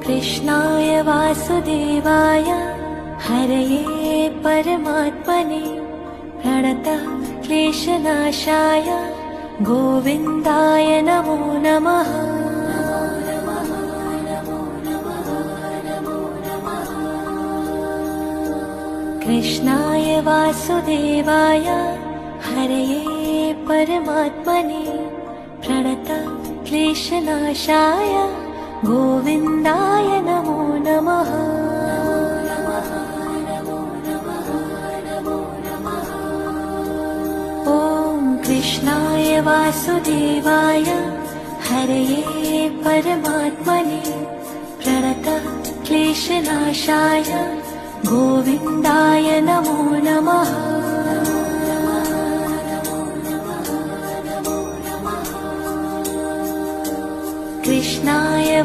कृष्णाय वासुदेवाय हरये परमात्मने प्रणतः क्लेशनाशाय गोविन्दाय नमो नमः। कृष्णाय वासुदेवाय हरये परमात्मने प्रणतः क्लेशनाशाय गोविन्दाय नमो नमः। ॐ कृष्णाय वासुदेवाय हरये परमात्मने प्रणतः क्लेशनाशाय गोविन्दाय नमो नमः। कृष्णाय